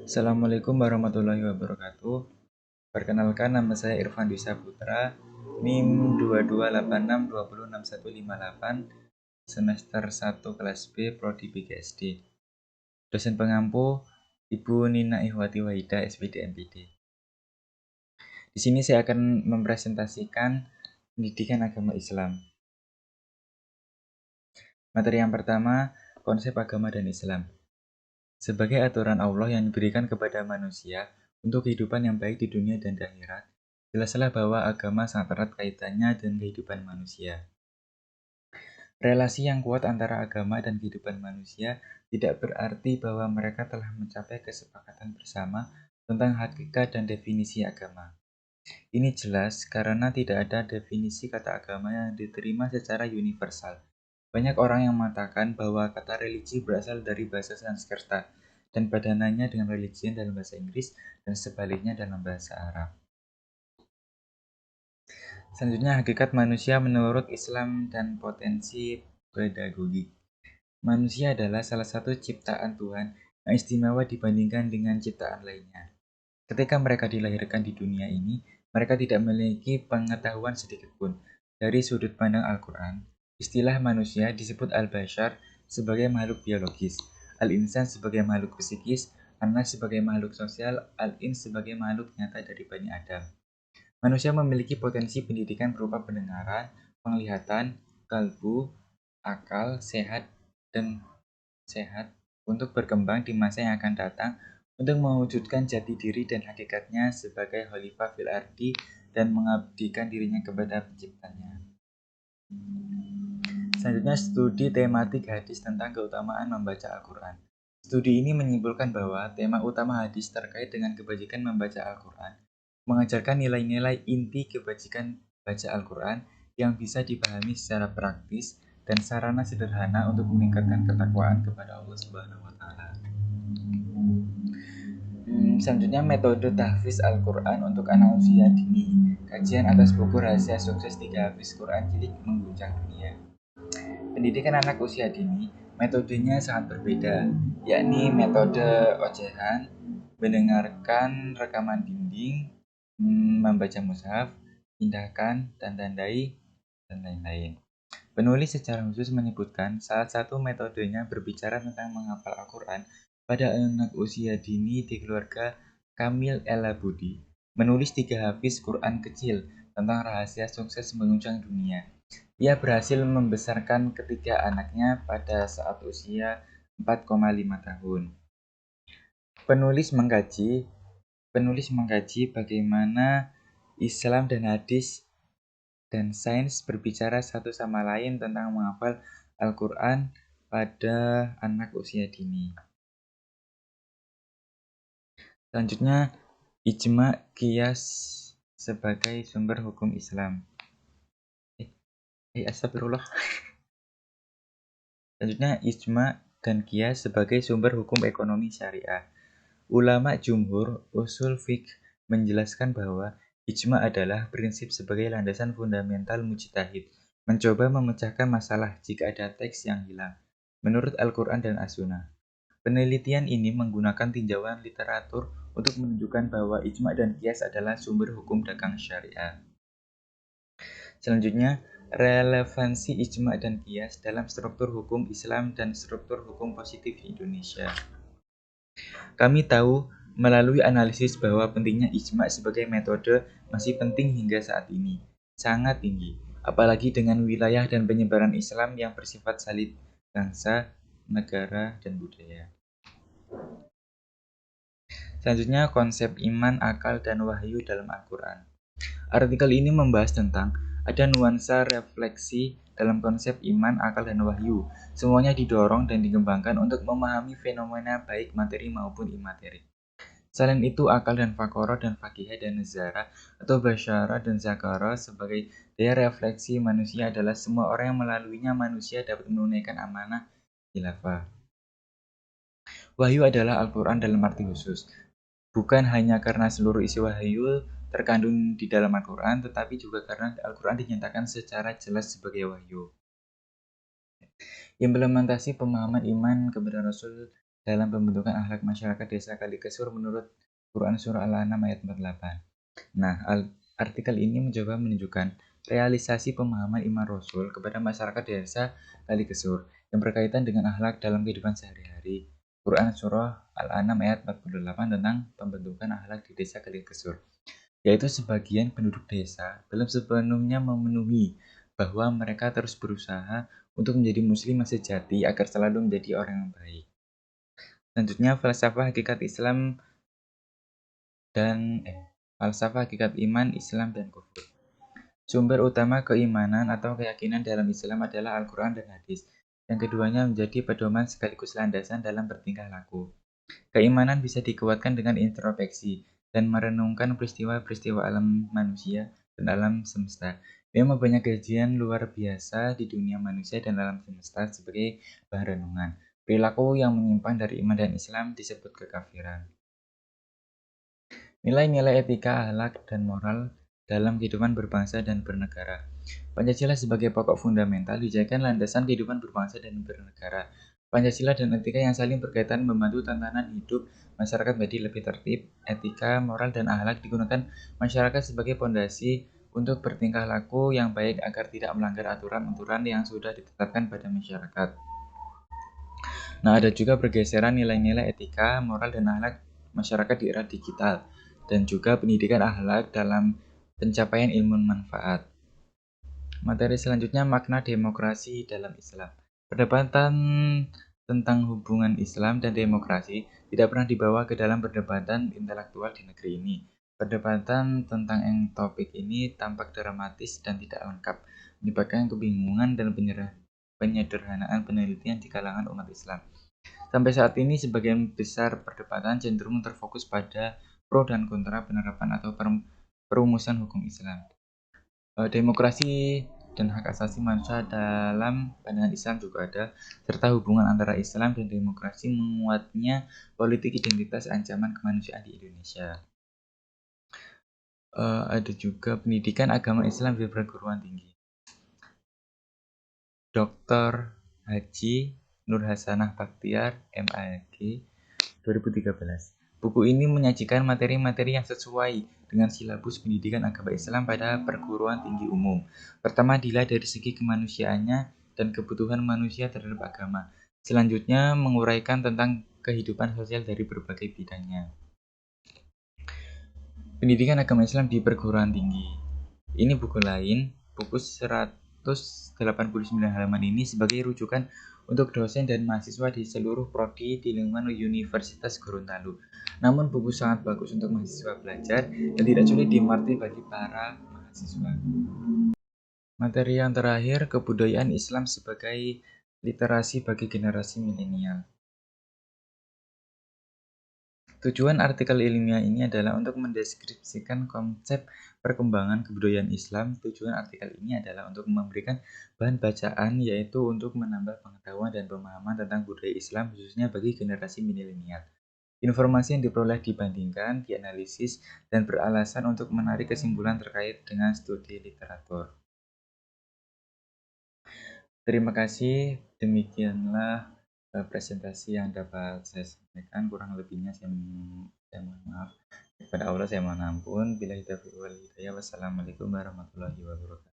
Assalamualaikum warahmatullahi wabarakatuh. Perkenalkan, nama saya Irfan Dwi Saputra, NIM 2286206158, semester 1 kelas B, Prodi PGSD. Dosen pengampu Ibu Nina Ihwati Wahida, SPD MPD. Di sini saya akan mempresentasikan pendidikan agama Islam. Materi yang pertama, konsep agama dan Islam. Sebagai aturan Allah yang diberikan kepada manusia untuk kehidupan yang baik di dunia dan di akhirat, jelaslah bahwa agama sangat erat kaitannya dengan kehidupan manusia. Relasi yang kuat antara agama dan kehidupan manusia tidak berarti bahwa mereka telah mencapai kesepakatan bersama tentang hakikat dan definisi agama. Ini jelas karena tidak ada definisi kata agama yang diterima secara universal. Banyak orang yang mengatakan bahwa kata religi berasal dari bahasa Sanskerta dan padanannya dengan religion dalam bahasa Inggris dan sebaliknya dalam bahasa Arab. Selanjutnya, hakikat manusia menurut Islam dan potensi pedagogi. Manusia adalah salah satu ciptaan Tuhan yang istimewa dibandingkan dengan ciptaan lainnya. Ketika mereka dilahirkan di dunia ini, mereka tidak memiliki pengetahuan sedikitpun. Dari sudut pandang Al-Quran, istilah manusia disebut al-bashar sebagai makhluk biologis, al-insan sebagai makhluk psikis, an-nas sebagai makhluk sosial, al-ins sebagai makhluk nyata dari Bani Adam. Manusia memiliki potensi pendidikan berupa pendengaran, penglihatan, kalbu, akal, dan sehat untuk berkembang di masa yang akan datang untuk mewujudkan jati diri dan hakikatnya sebagai khalifah fil ardi dan mengabdikan dirinya kepada penciptanya. Selanjutnya, studi tematik hadis tentang keutamaan membaca Al-Quran. Studi ini menyimpulkan bahwa tema utama hadis terkait dengan kebajikan membaca Al-Quran mengajarkan nilai-nilai inti kebajikan baca Al-Quran yang bisa dipahami secara praktis dan sarana sederhana untuk meningkatkan ketakwaan kepada Allah Subhanahu wa taala. Selanjutnya, metode tahfiz Al-Quran untuk anak usia dini. Kajian atas buku Rahasia Sukses 3 Hafiz Quran Cilik Mengguncang Dunia. Pendidikan anak usia dini, metodenya sangat berbeda, yakni metode ocehan, mendengarkan rekaman dinding, membaca mushaf, pindahkan dan tandai, dan lain-lain. Penulis secara khusus menyebutkan salah satu metodenya berbicara tentang menghafal Al-Quran pada anak usia dini di keluarga Kamil El-Abudi. Menulis 3 hafiz Quran kecil tentang rahasia sukses menguncang dunia. Ia berhasil membesarkan ketiga anaknya pada saat usia 4,5 tahun. Penulis mengkaji bagaimana Islam dan hadis dan sains berbicara satu sama lain tentang menghafal Al-Quran pada anak usia dini. Selanjutnya, ijma qiyas sebagai sumber hukum Islam. Astagfirullah. Selanjutnya, ijma dan qiyas sebagai sumber hukum ekonomi syariah. Ulama jumhur usul fiqh menjelaskan bahwa ijma adalah prinsip sebagai landasan fundamental mujtahid, mencoba memecahkan masalah jika ada teks yang hilang, menurut Al-Quran dan As-Sunnah. Penelitian ini menggunakan tinjauan literatur untuk menunjukkan bahwa ijma dan qiyas adalah sumber hukum dagang syariah. Selanjutnya, relevansi ijma dan qiyas dalam struktur hukum Islam dan struktur hukum positif di Indonesia. Kami tahu melalui analisis bahwa pentingnya ijma sebagai metode masih penting hingga saat ini, sangat tinggi, apalagi dengan wilayah dan penyebaran Islam yang bersifat salib bangsa, negara, dan budaya. Selanjutnya, konsep iman, akal, dan wahyu dalam Al-Quran. Artikel ini membahas tentang ada nuansa refleksi dalam konsep iman, akal, dan wahyu. Semuanya didorong dan dikembangkan untuk memahami fenomena baik materi maupun imateri. Selain itu, akal dan fakoro dan fakihah dan nazara atau basyara dan zakara sebagai daya refleksi manusia adalah semua orang yang melaluinya manusia dapat menunaikan amanah khilafah. Wahyu adalah Al-Quran dalam arti khusus. Bukan hanya karena seluruh isi wahyu terkandung di dalam Al-Quran, tetapi juga karena Al-Quran dinyatakan secara jelas sebagai wahyu. Implementasi pemahaman iman kepada Rasul dalam pembentukan akhlak masyarakat desa Kalikesur menurut Quran Surah Al-An'am ayat 48. Nah, artikel ini mencoba menunjukkan realisasi pemahaman iman Rasul kepada masyarakat desa Kalikesur yang berkaitan dengan akhlak dalam kehidupan sehari-hari. Quran Surah Al-An'am ayat 48 tentang pembentukan akhlak di desa Kalikesur, yaitu sebagian penduduk desa belum sepenuhnya memenuhi bahwa mereka terus berusaha untuk menjadi muslim yang sejati agar selalu menjadi orang yang baik. Selanjutnya, falsafah hakikat iman, Islam, dan kufur. Sumber utama keimanan atau keyakinan dalam Islam adalah Al-Quran dan Hadis. Yang keduanya menjadi pedoman sekaligus landasan dalam bertingkah laku. Keimanan bisa dikuatkan dengan introspeksi dan merenungkan peristiwa-peristiwa alam manusia dan alam semesta. Memang banyak kejadian luar biasa di dunia manusia dan alam semesta sebagai bahan renungan. Perilaku yang menyimpang dari iman dan Islam disebut kekafiran. Nilai-nilai etika, akhlak, dan moral dalam kehidupan berbangsa dan bernegara. Pancasila sebagai pokok fundamental dijadikan landasan kehidupan berbangsa dan bernegara. Pancasila dan etika yang saling berkaitan membantu tatanan hidup masyarakat menjadi lebih tertib. Etika, moral, dan akhlak digunakan masyarakat sebagai fondasi untuk bertingkah laku yang baik agar tidak melanggar aturan-aturan yang sudah ditetapkan pada masyarakat. Nah, ada juga pergeseran nilai-nilai etika, moral, dan akhlak masyarakat di era digital, dan juga pendidikan akhlak dalam pencapaian ilmu manfaat. Materi selanjutnya, makna demokrasi dalam Islam. Perdebatan tentang hubungan Islam dan demokrasi tidak pernah dibawa ke dalam perdebatan intelektual di negeri ini. Perdebatan tentang topik ini tampak dramatis dan tidak lengkap, menyebabkan kebingungan dan penyederhanaan penelitian di kalangan umat Islam. Sampai saat ini, sebagian besar perdebatan cenderung terfokus pada pro dan kontra penerapan atau perumusan hukum Islam. Demokrasi dan hak asasi manusia dalam pandangan Islam juga ada, serta hubungan antara Islam dan demokrasi menguatnya politik identitas ancaman kemanusiaan di Indonesia. Ada juga pendidikan agama Islam di perguruan tinggi. Dr. Haji Nur Hasanah Baktiar, MAG, 2013. Buku ini menyajikan materi-materi yang sesuai dengan silabus pendidikan agama Islam pada perguruan tinggi umum. Pertama, dilihat dari segi kemanusiaannya dan kebutuhan manusia terhadap agama. Selanjutnya, menguraikan tentang kehidupan sosial dari berbagai bidangnya. Pendidikan agama Islam di perguruan tinggi. Ini buku lain, buku 189 halaman ini sebagai rujukan untuk dosen dan mahasiswa di seluruh prodi di lingkungan Universitas Gorontalo. Namun buku sangat bagus untuk mahasiswa belajar dan tidak sulit dimengerti bagi para mahasiswa. Materi yang terakhir, kebudayaan Islam sebagai literasi bagi generasi milenial. Tujuan artikel ilmiah ini adalah untuk mendeskripsikan konsep perkembangan kebudayaan Islam. Tujuan artikel ini adalah untuk memberikan bahan bacaan, yaitu untuk menambah pengetahuan dan pemahaman tentang budaya Islam, khususnya bagi generasi milenial. Informasi yang diperoleh dibandingkan, dianalisis, dan beralasan untuk menarik kesimpulan terkait dengan studi literatur. Terima kasih, demikianlah presentasi yang dapat saya sampaikan. Kurang lebihnya saya mohon maaf. Kepada Allah saya mohon ampun. Bila taufiq wal hidayah. Wassalamualaikum warahmatullahi wabarakatuh.